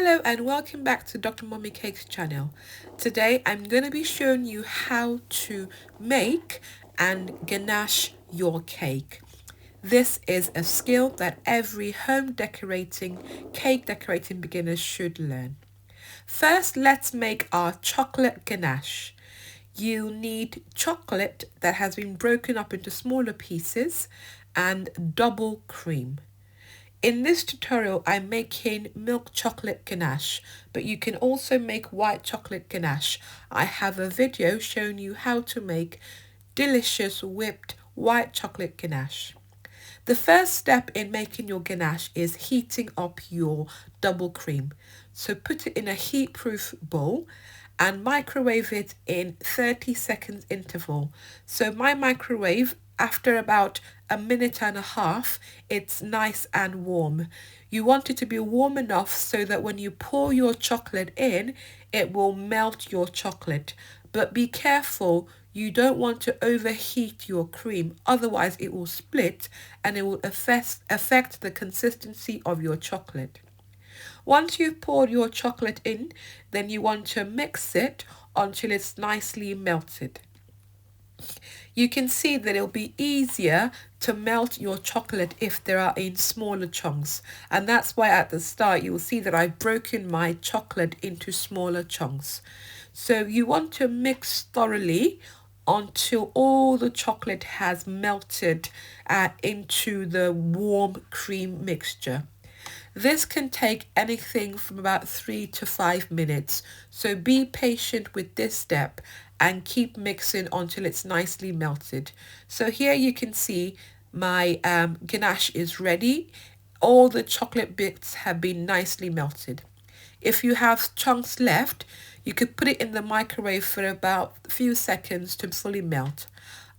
Hello and welcome back to Dr. Mommy Cake's channel. Today I'm going to be showing you how to make and ganache your cake. This is a skill that every cake decorating beginner should learn. First, let's make our chocolate ganache. You need chocolate that has been broken up into smaller pieces and double cream. In this tutorial, I'm making milk chocolate ganache, but you can also make white chocolate ganache. I have a video showing you how to make delicious whipped white chocolate ganache. The first step in making your ganache is heating up your double cream. So put it in a heat-proof bowl and microwave it in 30 seconds interval. So my microwave, after about a minute and a half, it's nice and warm. You want it to be warm enough so that when you pour your chocolate in, it will melt your chocolate. But be careful, you don't want to overheat your cream, otherwise it will split and it will affect the consistency of your chocolate. Once you've poured your chocolate in, then you want to mix it until it's nicely melted. You can see that it'll be easier to melt your chocolate if they are in smaller chunks, and that's why at the start you'll see that I've broken my chocolate into smaller chunks. So you want to mix thoroughly until all the chocolate has melted into the warm cream mixture. This can take anything from about 3 to 5 minutes, so be patient with this step and keep mixing until it's nicely melted. So here you can see my ganache is ready. All the chocolate bits have been nicely melted. If you have chunks left, you could put it in the microwave for about a few seconds to fully melt.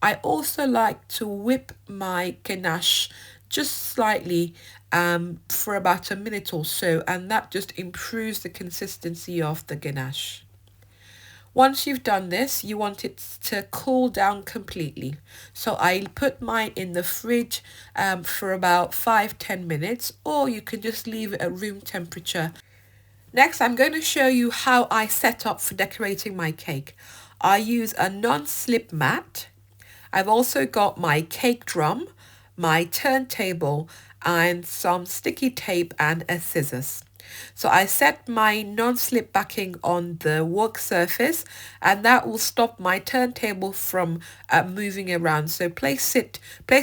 I also like to whip my ganache just slightly for about a minute or so, and that just improves the consistency of the ganache. Once you've done this, you want it to cool down completely. So I put mine in the fridge for about 5-10 minutes, or you can just leave it at room temperature. Next, I'm going to show you how I set up for decorating my cake. I use a non-slip mat. I've also got my cake drum, my turntable, and some sticky tape and a scissors. So I set my non-slip backing on the work surface, and that will stop my turntable from moving around. So place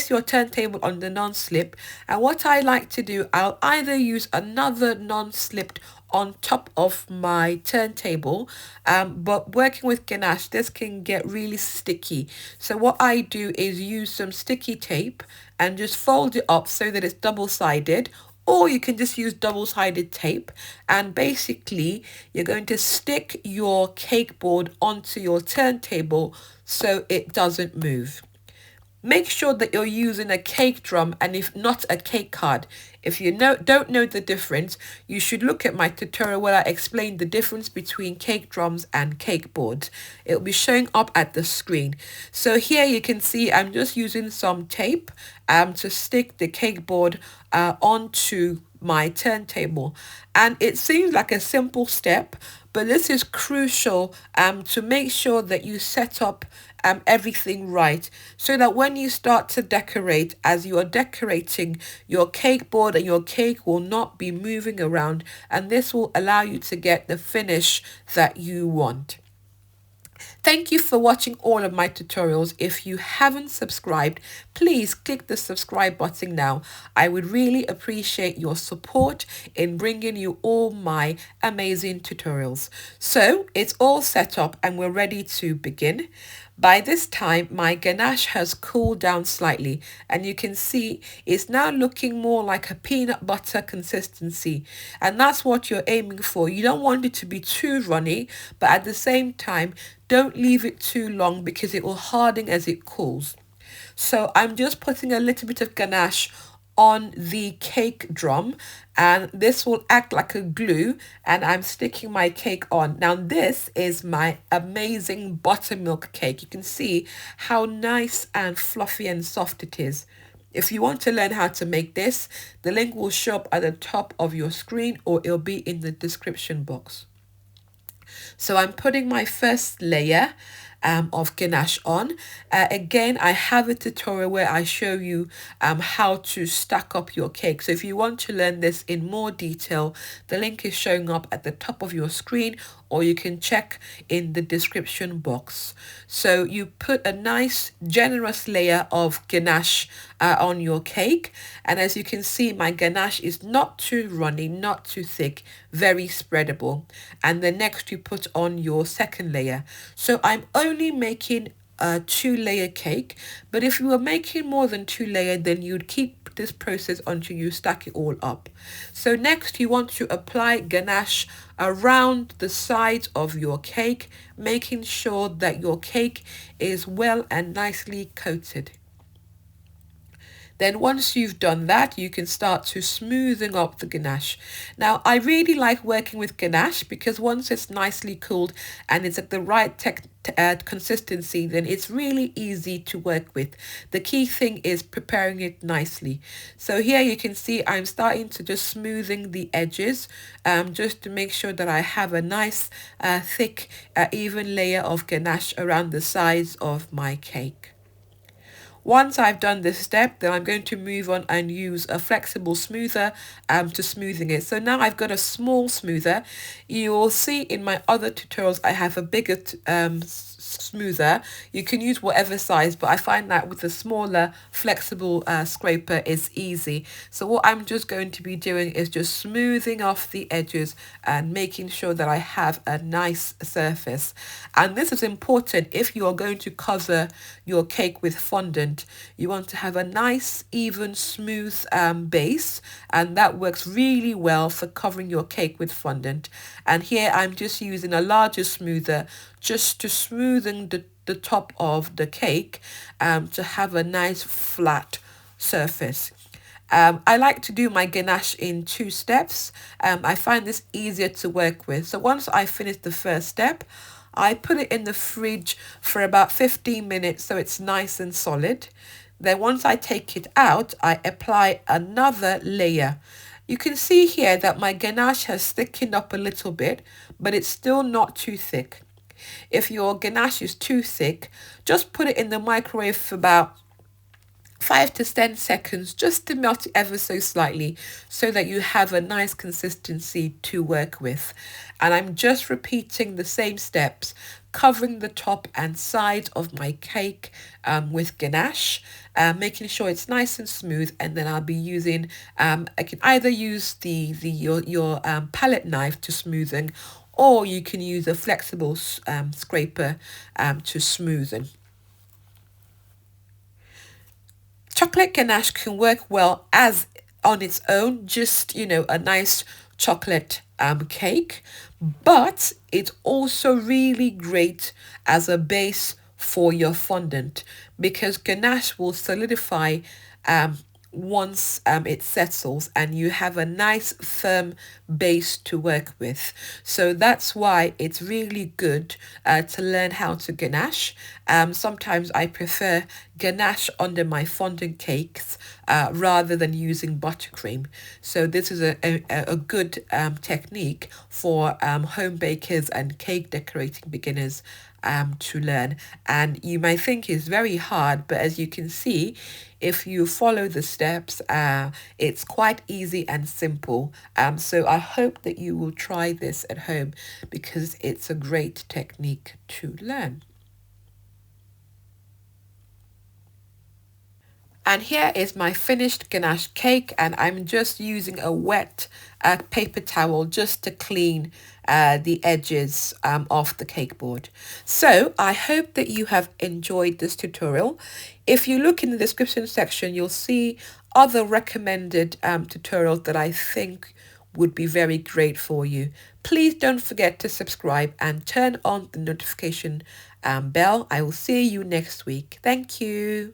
your turntable on the non-slip, and what I like to do, I'll either use another non-slipped on top of my turntable, but working with ganache, this can get really sticky. So what I do is use some sticky tape and just fold it up so that it's double-sided, or you can just use double-sided tape, and basically you're going to stick your cake board onto your turntable so it doesn't move. Make sure that you're using a cake drum and if not a cake card. If you don't know the difference, you should look at my tutorial where I explain the difference between cake drums and cake boards. It'll be showing up at the screen. So here you can see I'm just using some tape to stick the cake board onto my turntable, and it seems like a simple step, but this is crucial to make sure that you set up everything right, so that when you start to decorate, as you are decorating, your cake board and your cake will not be moving around, and this will allow you to get the finish that you want. Thank you for watching all of my tutorials. If you haven't subscribed, please click the subscribe button now. I would really appreciate your support in bringing you all my amazing tutorials. So it's all set up and we're ready to begin. By this time, my ganache has cooled down slightly, and you can see it's now looking more like a peanut butter consistency, and that's what you're aiming for. You don't want it to be too runny, but at the same time, don't leave it too long because it will harden as it cools. So I'm just putting a little bit of ganache on the cake drum, and this will act like a glue, and I'm sticking my cake on. Now this is my amazing buttermilk cake. You can see how nice and fluffy and soft it is. If you want to learn how to make this, the link will show up at the top of your screen or it'll be in the description box. So I'm putting my first layer of ganache on. Again, I have a tutorial where I show you how to stack up your cake. So if you want to learn this in more detail, the link is showing up at the top of your screen, or you can check in the description box. So you put a nice generous layer of ganache on your cake, and as you can see, my ganache is not too runny, not too thick, very spreadable. And then next you put on your second layer. So I'm only making a 2-layer cake, but if you were making more than 2-layer, then you'd keep this process until you stack it all up. So next you want to apply ganache around the sides of your cake, making sure that your cake is well and nicely coated. Then once you've done that, you can start to smoothing up the ganache. Now, I really like working with ganache because once it's nicely cooled and it's at the right consistency, then it's really easy to work with. The key thing is preparing it nicely. So here you can see I'm starting to just smoothing the edges just to make sure that I have a nice thick even layer of ganache around the sides of my cake. Once I've done this step, then I'm going to move on and use a flexible smoother to smoothing it. So now I've got a small smoother. You will see in my other tutorials I have a bigger smoother. You can use whatever size, but I find that with a smaller flexible scraper is easy. So what I'm just going to be doing is just smoothing off the edges and making sure that I have a nice surface. And this is important if you are going to cover your cake with fondant. You want to have a nice even smooth base, and that works really well for covering your cake with fondant. And here I'm just using a larger smoother just to smoothen the top of the cake to have a nice flat surface. I like to do my ganache in 2 steps. I find this easier to work with. So once I finish the first step, I put it in the fridge for about 15 minutes so it's nice and solid. Then once I take it out, I apply another layer. You can see here that my ganache has thickened up a little bit, but it's still not too thick. If your ganache is too thick, just put it in the microwave for about 5 to 10 seconds just to melt it ever so slightly so that you have a nice consistency to work with. And I'm just repeating the same steps, covering the top and sides of my cake with ganache, making sure it's nice and smooth. And then I'll be using, I can either use your palette knife to smoothen, or you can use a flexible scraper to smoothen. Chocolate ganache can work well as on its own, just, a nice chocolate cake, but it's also really great as a base for your fondant because ganache will solidify once it settles and you have a nice firm base to work with. So that's why it's really good to learn how to ganache. Sometimes I prefer ganache under my fondant cakes rather than using buttercream. So this is a good technique for home bakers and cake decorating beginners to learn. And you might think it's very hard, but as you can see, if you follow the steps, it's quite easy and simple. So I hope that you will try this at home because it's a great technique to learn. And here is my finished ganache cake, and I'm just using a wet paper towel just to clean the edges of the cake board. So I hope that you have enjoyed this tutorial. If you look in the description section, you'll see other recommended tutorials that I think would be very great for you. Please don't forget to subscribe and turn on the notification bell. I will see you next week. Thank you.